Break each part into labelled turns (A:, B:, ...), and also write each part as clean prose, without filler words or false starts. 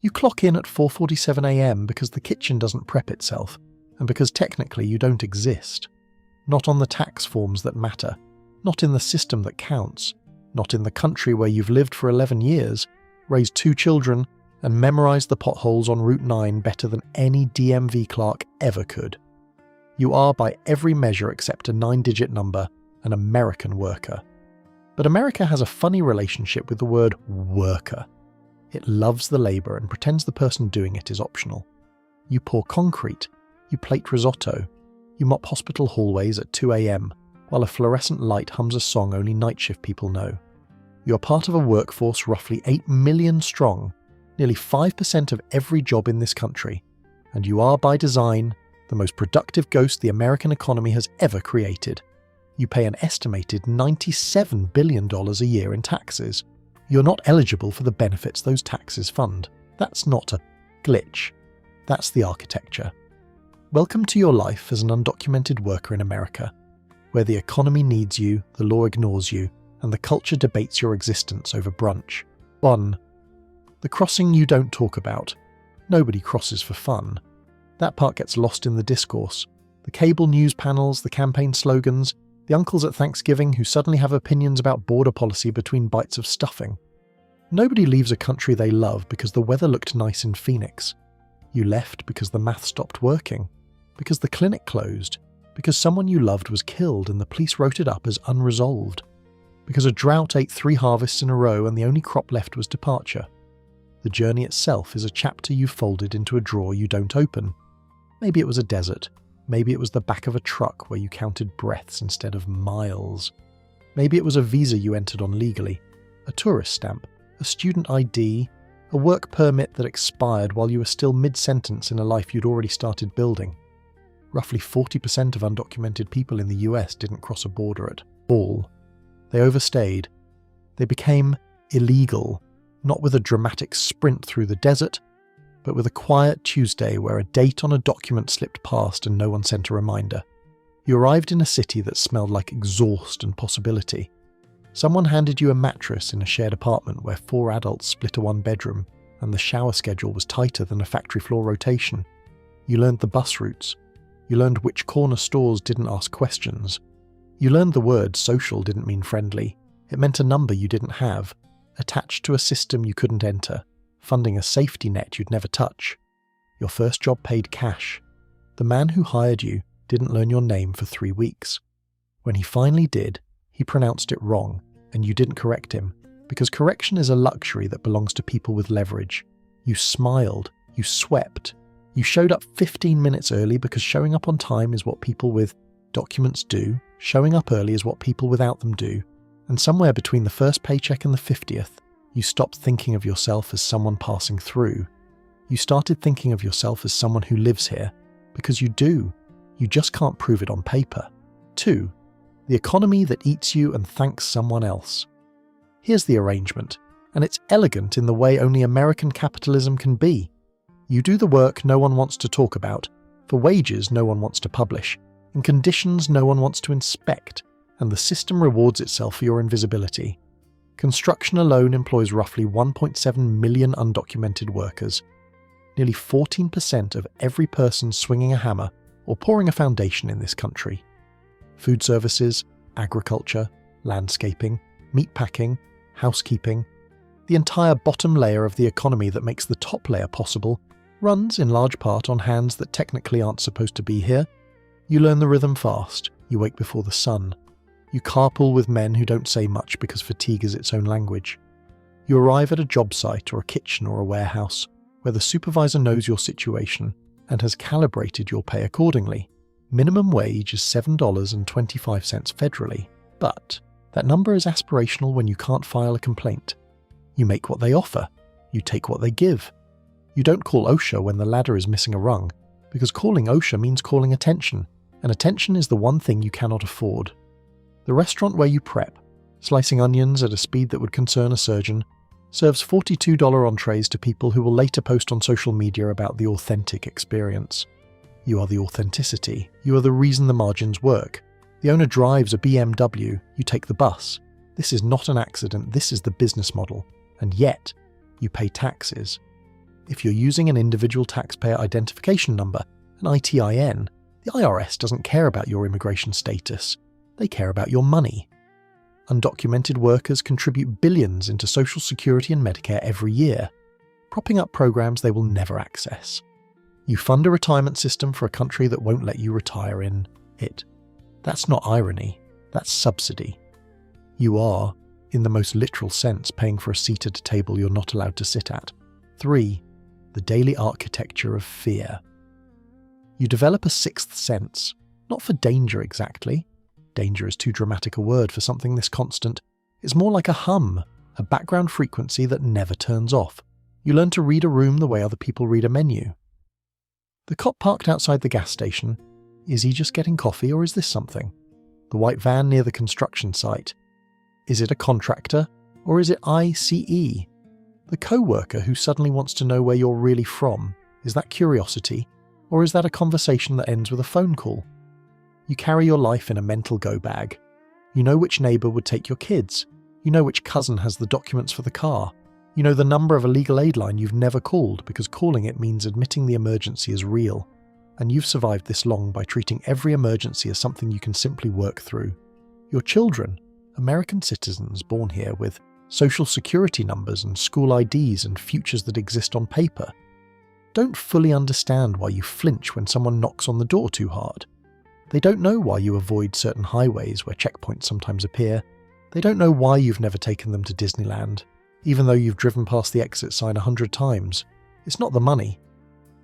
A: You clock in at 4:47 a.m. because the kitchen doesn't prep itself, and because technically you don't exist. Not on the tax forms that matter, not in the system that counts, not in the country where you've lived for 11 years, raised 2 children, and memorized the potholes on Route 9 better than any DMV clerk ever could. You are, by every measure except a 9-digit number, an American worker. But America has a funny relationship with the word worker. It loves the labour and pretends the person doing it is optional. You pour concrete, you plate risotto, you mop hospital hallways at 2 a.m, while a fluorescent light hums a song only night shift people know. You are part of a workforce roughly 8 million strong, nearly 5% of every job in this country, and you are, by design, the most productive ghost the American economy has ever created. You pay an estimated $97 billion a year in taxes. You're not eligible for the benefits those taxes fund. That's not a glitch. That's the architecture. Welcome to your life as an undocumented worker in America, where the economy needs you, the law ignores you, and the culture debates your existence over brunch. 1. The crossing you don't talk about. Nobody crosses for fun. That part gets lost in the discourse. The cable news panels, the campaign slogans, the uncles at Thanksgiving who suddenly have opinions about border policy between bites of stuffing. Nobody leaves a country they love because the weather looked nice in Phoenix. You left because the math stopped working, because the clinic closed, because someone you loved was killed and the police wrote it up as unresolved, because a drought ate 3 harvests in a row and the only crop left was departure. The journey itself is a chapter you folded into a drawer you don't open. Maybe it was a desert. Maybe it was the back of a truck where you counted breaths instead of miles. Maybe it was a visa you entered on legally, a tourist stamp, a student ID, a work permit that expired while you were still mid-sentence in a life you'd already started building. Roughly 40% of undocumented people in the US didn't cross a border at all. They overstayed. They became illegal, not with a dramatic sprint through the desert, but with a quiet Tuesday where a date on a document slipped past and no one sent a reminder. You arrived in a city that smelled like exhaust and possibility. Someone handed you a mattress in a shared apartment where 4 adults split a 1-bedroom, and the shower schedule was tighter than a factory floor rotation. You learned the bus routes. You learned which corner stores didn't ask questions. You learned the word social didn't mean friendly. It meant a number you didn't have, attached to a system you couldn't enter, funding a safety net you'd never touch. Your first job paid cash. The man who hired you didn't learn your name for 3 weeks. When he finally did, he pronounced it wrong, and you didn't correct him, because correction is a luxury that belongs to people with leverage. You smiled, you swept, you showed up 15 minutes early because showing up on time is what people with documents do, showing up early is what people without them do, and somewhere between the first paycheck and the 50th, you stopped thinking of yourself as someone passing through. You started thinking of yourself as someone who lives here, because you do. You just can't prove it on paper. 2. The economy that eats you and thanks someone else. Here's the arrangement, and it's elegant in the way only American capitalism can be. You do the work no one wants to talk about, for wages no one wants to publish, in conditions no one wants to inspect, and the system rewards itself for your invisibility. Construction alone employs roughly 1.7 million undocumented workers. Nearly 14% of every person swinging a hammer or pouring a foundation in this country. Food services, agriculture, landscaping, meatpacking, housekeeping, the entire bottom layer of the economy that makes the top layer possible runs in large part on hands that technically aren't supposed to be here. You learn the rhythm fast, you wake before the sun. You carpool with men who don't say much because fatigue is its own language. You arrive at a job site or a kitchen or a warehouse where the supervisor knows your situation and has calibrated your pay accordingly. Minimum wage is $7.25 federally, but that number is aspirational when you can't file a complaint. You make what they offer. You take what they give. You don't call OSHA when the ladder is missing a rung, because calling OSHA means calling attention, and attention is the one thing you cannot afford. The restaurant where you prep, slicing onions at a speed that would concern a surgeon, serves $42 entrees to people who will later post on social media about the authentic experience. You are the authenticity. You are the reason the margins work. The owner drives a BMW, you take the bus. This is not an accident, this is the business model. And yet, you pay taxes. If you're using an individual taxpayer identification number, an ITIN, the IRS doesn't care about your immigration status. They care about your money. Undocumented workers contribute billions into Social Security and Medicare every year, propping up programs they will never access. You fund a retirement system for a country that won't let you retire in it. That's not irony, that's subsidy. You are, in the most literal sense, paying for a seat at a table you're not allowed to sit at. 3. The daily architecture of fear. You develop a sixth sense, not for danger exactly. Danger is too dramatic a word for something this constant. It's more like a hum, a background frequency that never turns off. You learn to read a room the way other people read a menu. The cop parked outside the gas station. Is he just getting coffee, or is this something? The white van near the construction site. Is it a contractor, or is it ICE? The co-worker who suddenly wants to know where you're really from. Is that curiosity, or is that a conversation that ends with a phone call? You carry your life in a mental go bag. You know which neighbour would take your kids. You know which cousin has the documents for the car. You know the number of a legal aid line you've never called because calling it means admitting the emergency is real. And you've survived this long by treating every emergency as something you can simply work through. Your children, American citizens born here with social security numbers and school IDs and futures that exist on paper, don't fully understand why you flinch when someone knocks on the door too hard. They don't know why you avoid certain highways where checkpoints sometimes appear. They don't know why you've never taken them to Disneyland, even though you've driven past the exit sign 100 times. It's not the money.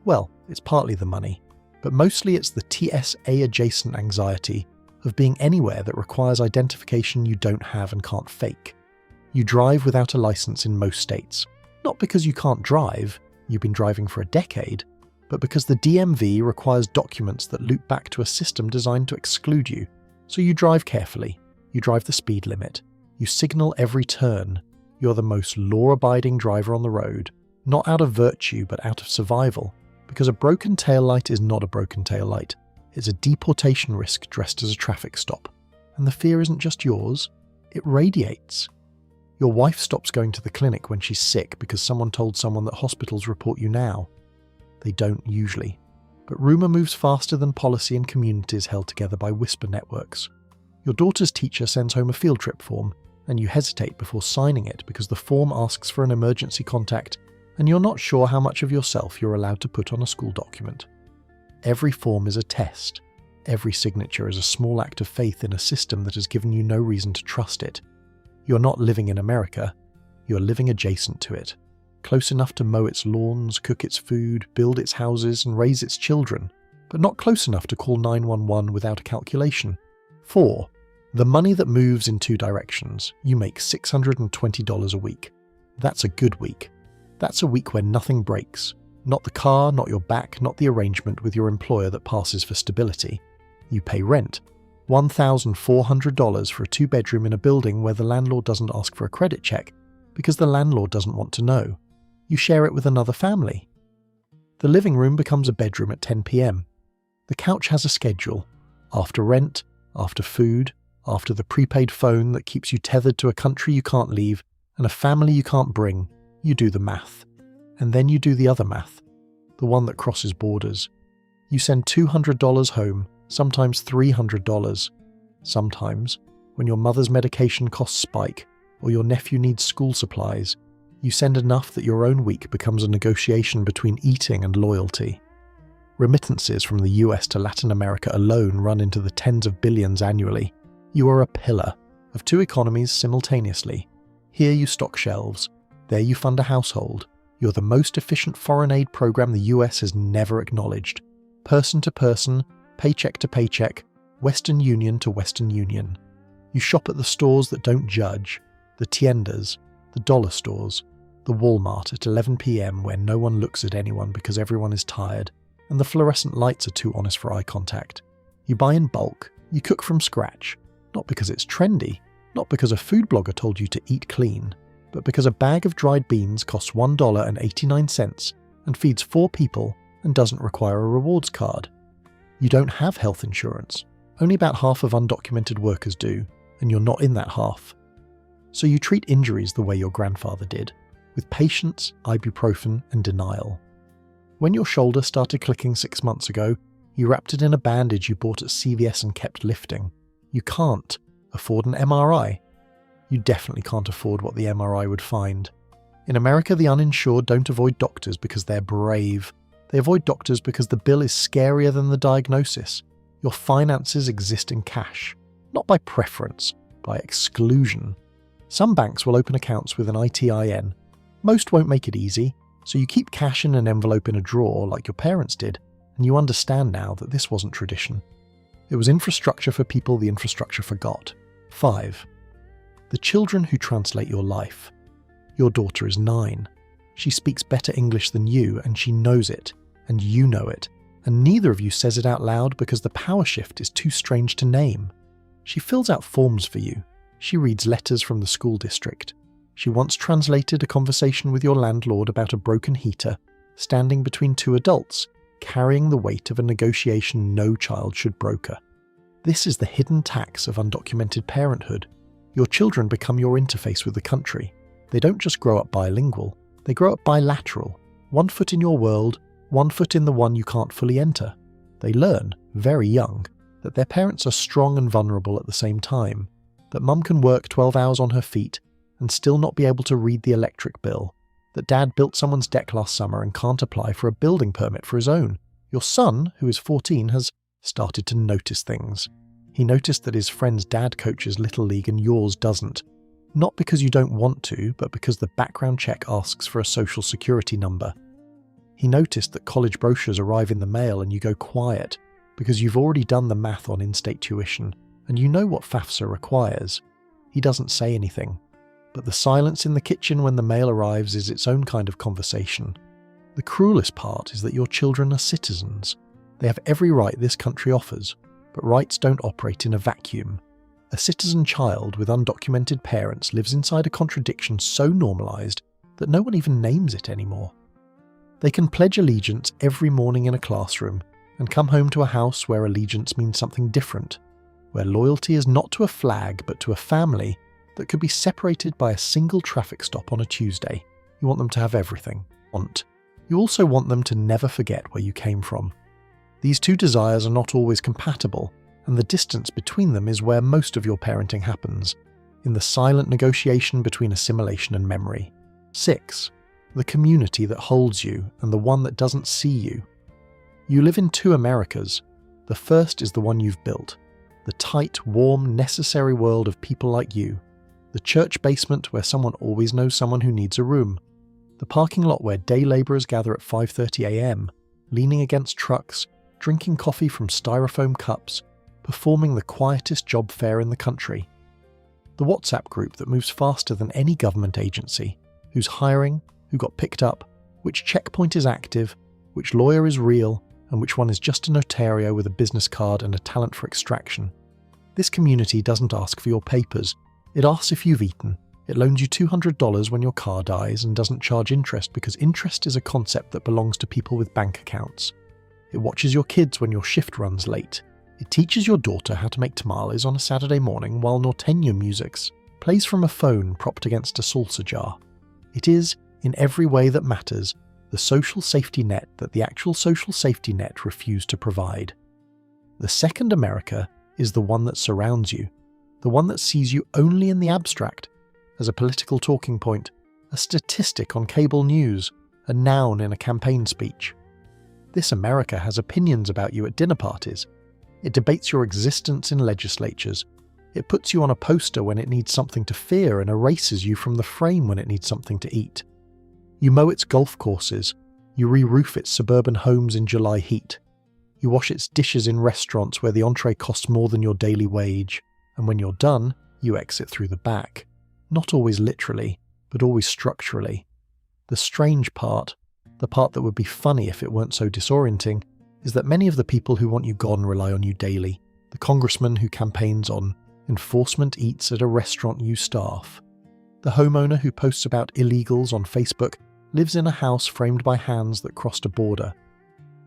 A: Well, it's partly the money, but mostly it's the TSA-adjacent anxiety of being anywhere that requires identification you don't have and can't fake. You drive without a license in most states, not because you can't drive, you've been driving for a decade, but because the DMV requires documents that loop back to a system designed to exclude you. So you drive carefully, you drive the speed limit, you signal every turn. You're the most law-abiding driver on the road, not out of virtue but out of survival, because a broken taillight is not a broken taillight. It's a deportation risk dressed as a traffic stop. And the fear isn't just yours, it radiates. Your wife stops going to the clinic when she's sick because someone told someone that hospitals report you now. They don't usually. But rumour moves faster than policy in communities held together by whisper networks. Your daughter's teacher sends home a field trip form, and you hesitate before signing it because the form asks for an emergency contact, and you're not sure how much of yourself you're allowed to put on a school document. Every form is a test. Every signature is a small act of faith in a system that has given you no reason to trust it. You're not living in America. You're living adjacent to it, close enough to mow its lawns, cook its food, build its houses, and raise its children, but not close enough to call 911 without a calculation. 4. The money that moves in two directions. You make $620 a week. That's a good week. That's a week where nothing breaks. Not the car, not your back, not the arrangement with your employer that passes for stability. You pay rent. $1,400 for a 2-bedroom in a building where the landlord doesn't ask for a credit check because the landlord doesn't want to know. You share it with another family. The living room becomes a bedroom at 10 p.m. The couch has a schedule. After rent, after food, after the prepaid phone that keeps you tethered to a country you can't leave and a family you can't bring, you do the math. And then you do the other math, the one that crosses borders. You send $200 home, sometimes $300. Sometimes, when your mother's medication costs spike or your nephew needs school supplies, you send enough that your own week becomes a negotiation between eating and loyalty. Remittances from the US to Latin America alone run into the tens of billions annually. You are a pillar of two economies simultaneously. Here you stock shelves. There you fund a household. You're the most efficient foreign aid program the US has never acknowledged. Person to person, paycheck to paycheck, Western Union to Western Union. You shop at the stores that don't judge, the tiendas, the dollar stores, the Walmart at 11 p.m. where no one looks at anyone because everyone is tired, and the fluorescent lights are too honest for eye contact. You buy in bulk, you cook from scratch, not because it's trendy, not because a food blogger told you to eat clean, but because a bag of dried beans costs $1.89 and feeds 4 people and doesn't require a rewards card. You don't have health insurance. Only about half of undocumented workers do, and you're not in that half. So you treat injuries the way your grandfather did. with patience, ibuprofen, and denial. When your shoulder started clicking 6 months ago, you wrapped it in a bandage you bought at CVS and kept lifting. You can't afford an MRI. You definitely can't afford what the MRI would find. In America, the uninsured don't avoid doctors because they're brave. They avoid doctors because the bill is scarier than the diagnosis. Your finances exist in cash, not by preference, by exclusion. Some banks will open accounts with an ITIN. Most won't make it easy, so you keep cash in an envelope in a drawer like your parents did, and you understand now that this wasn't tradition. It was infrastructure for people the infrastructure forgot. 5. The children who translate your life. Your daughter is 9. She speaks better English than you, and she knows it, and you know it, and neither of you says it out loud because the power shift is too strange to name. She fills out forms for you. She reads letters from the school district. She once translated a conversation with your landlord about a broken heater, standing between 2 adults, carrying the weight of a negotiation no child should broker. This is the hidden tax of undocumented parenthood. Your children become your interface with the country. They don't just grow up bilingual, they grow up bilateral, 1 foot in your world, 1 foot in the one you can't fully enter. They learn, very young, that their parents are strong and vulnerable at the same time, that mum can work 12 hours on her feet and still not be able to read the electric bill, that dad built someone's deck last summer and can't apply for a building permit for his own. Your son, who is 14, has started to notice things. He noticed that his friend's dad coaches Little League and yours doesn't. Not because you don't want to, but because the background check asks for a social security number. He noticed that college brochures arrive in the mail and you go quiet because you've already done the math on in-state tuition and you know what FAFSA requires. He doesn't say anything, but the silence in the kitchen when the mail arrives is its own kind of conversation. The cruelest part is that your children are citizens. They have every right this country offers, but rights don't operate in a vacuum. A citizen child with undocumented parents lives inside a contradiction so normalized that no one even names it anymore. They can pledge allegiance every morning in a classroom and come home to a house where allegiance means something different, where loyalty is not to a flag but to a family that could be separated by a single traffic stop on a Tuesday. You want them to have everything. You also want them to never forget where you came from. These two desires are not always compatible, and the distance between them is where most of your parenting happens, in the silent negotiation between assimilation and memory. 6. The community that holds you and the one that doesn't see you. You live in 2 Americas. The first is the one you've built, the tight, warm, necessary world of people like you. The church basement where someone always knows someone who needs a room. The parking lot where day labourers gather at 5:30 a.m, leaning against trucks, drinking coffee from styrofoam cups, performing the quietest job fair in the country. The WhatsApp group that moves faster than any government agency, who's hiring, who got picked up, which checkpoint is active, which lawyer is real, and which one is just a notario with a business card and a talent for extraction. This community doesn't ask for your papers. It asks if you've eaten. It loans you $200 when your car dies and doesn't charge interest because interest is a concept that belongs to people with bank accounts. It watches your kids when your shift runs late. It teaches your daughter how to make tamales on a Saturday morning while norteño music plays from a phone propped against a salsa jar. It is, in every way that matters, the social safety net that the actual social safety net refused to provide. The second America is the one that surrounds you, the one that sees you only in the abstract, as a political talking point, a statistic on cable news, a noun in a campaign speech. This America has opinions about you at dinner parties. It debates your existence in legislatures. It puts you on a poster when it needs something to fear and erases you from the frame when it needs something to eat. You mow its golf courses. You re-roof its suburban homes in July heat. You wash its dishes in restaurants where the entree costs more than your daily wage. And when you're done, you exit through the back. Not always literally, but always structurally. The strange part, the part that would be funny if it weren't so disorienting, is that many of the people who want you gone rely on you daily. The congressman who campaigns on enforcement eats at a restaurant you staff. The homeowner who posts about illegals on Facebook lives in a house framed by hands that crossed a border.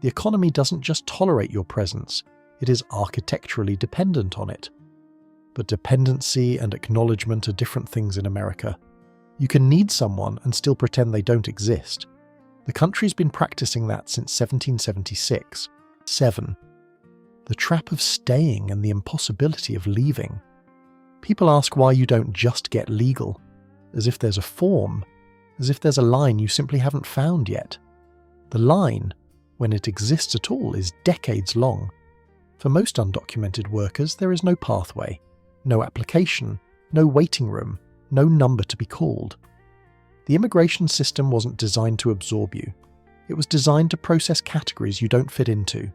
A: The economy doesn't just tolerate your presence, it is architecturally dependent on it. But dependency and acknowledgement are different things in America. You can need someone and still pretend they don't exist. The country's been practicing that since 1776. 7. The trap of staying and the impossibility of leaving. People ask why you don't just get legal, as if there's a form, as if there's a line you simply haven't found yet. The line, when it exists at all, is decades long. For most undocumented workers, there is no pathway, no application, no waiting room, no number to be called. The immigration system wasn't designed to absorb you. It was designed to process categories you don't fit into.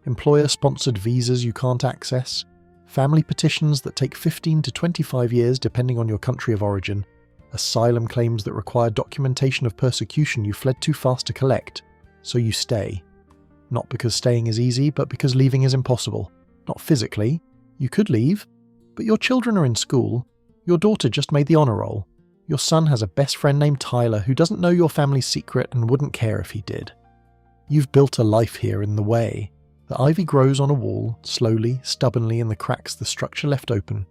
A: Employer-sponsored visas you can't access, family petitions that take 15 to 25 years depending on your country of origin, asylum claims that require documentation of persecution you fled too fast to collect, so you stay. Not because staying is easy, but because leaving is impossible. Not physically. You could leave, but your children are in school. Your daughter just made the honor roll. Your son has a best friend named Tyler who doesn't know your family's secret and wouldn't care if he did. You've built a life here in the way. The ivy grows on a wall, slowly, stubbornly in the cracks the structure left open.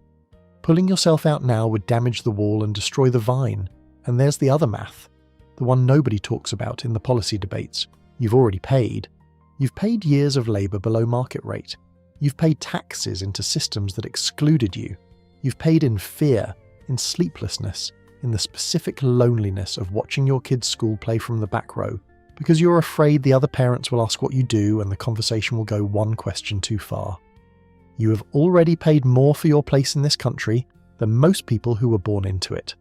A: Pulling yourself out now would damage the wall and destroy the vine. And there's the other math, the one nobody talks about in the policy debates. You've already paid. You've paid years of labour below market rate. You've paid taxes into systems that excluded you. You've paid in fear, in sleeplessness, in the specific loneliness of watching your kid's school play from the back row, because you're afraid the other parents will ask what you do and the conversation will go one question too far. You have already paid more for your place in this country than most people who were born into it.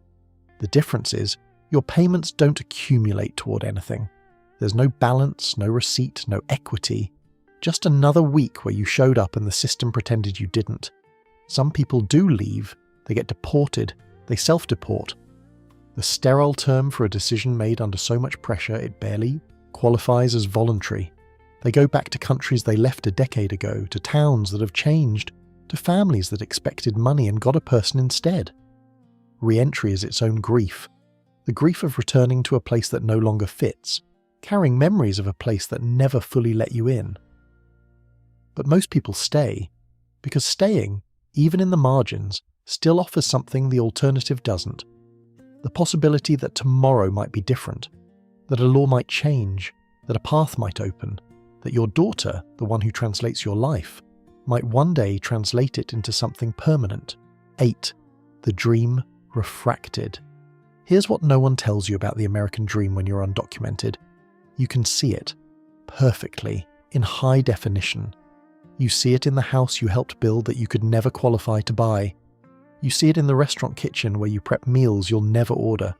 A: The difference is, your payments don't accumulate toward anything. There's no balance, no receipt, no equity. Just another week where you showed up and the system pretended you didn't. Some people do leave. They get deported. They self-deport. The sterile term for a decision made under so much pressure it barely qualifies as voluntary. They go back to countries they left a decade ago, to towns that have changed, to families that expected money and got a person instead. Re-entry is its own grief. The grief of returning to a place that no longer fits, carrying memories of a place that never fully let you in. But most people stay, because staying, even in the margins, still offers something the alternative doesn't. The possibility that tomorrow might be different, that a law might change, that a path might open, that your daughter, the one who translates your life, might one day translate it into something permanent. 8. The dream refracted. Here's what no one tells you about the American dream when you're undocumented. You can see it, perfectly, in high definition. You see it in the house you helped build that you could never qualify to buy. You see it in the restaurant kitchen where you prep meals you'll never order.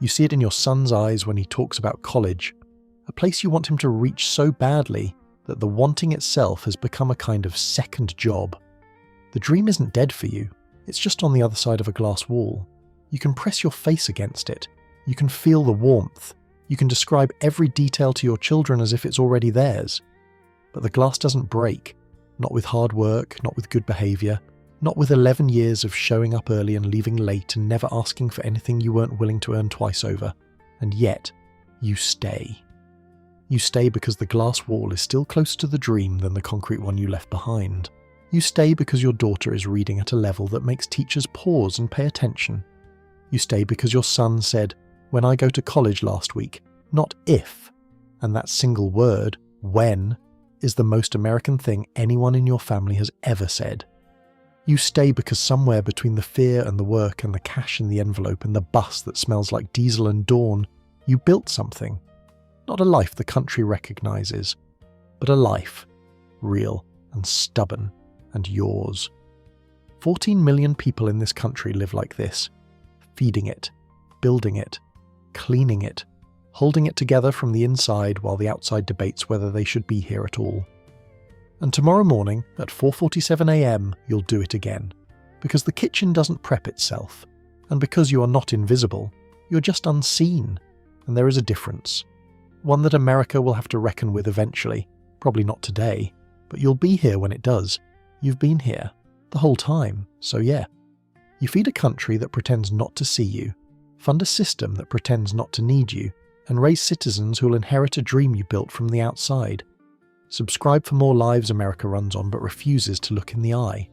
A: You see it in your son's eyes when he talks about college, a place you want him to reach so badly that the wanting itself has become a kind of second job. The dream isn't dead for you, it's just on the other side of a glass wall. You can press your face against it. You can feel the warmth. You can describe every detail to your children as if it's already theirs. But the glass doesn't break, not with hard work, not with good behaviour, not with 11 years of showing up early and leaving late and never asking for anything you weren't willing to earn twice over. And yet, you stay. You stay because the glass wall is still closer to the dream than the concrete one you left behind. You stay because your daughter is reading at a level that makes teachers pause and pay attention. You stay because your son said, "When I go to college last week," not if. And that single word, when, is the most American thing anyone in your family has ever said. You stay because somewhere between the fear and the work and the cash in the envelope and the bus that smells like diesel and dawn, you built something. Not a life the country recognizes, but a life, real and stubborn and yours. 14 million people in this country live like this, feeding it, building it, cleaning it, holding it together from the inside while the outside debates whether they should be here at all. And tomorrow morning at 4:47 a.m. you'll do it again, because the kitchen doesn't prep itself, and because you are not invisible, you're just unseen, and there is a difference. One that America will have to reckon with eventually, probably not today, but you'll be here when it does. You've been here, the whole time, so yeah. You feed a country that pretends not to see you, fund a system that pretends not to need you, and raise citizens who'll inherit a dream you built from the outside. Subscribe for more lives America runs on but refuses to look in the eye.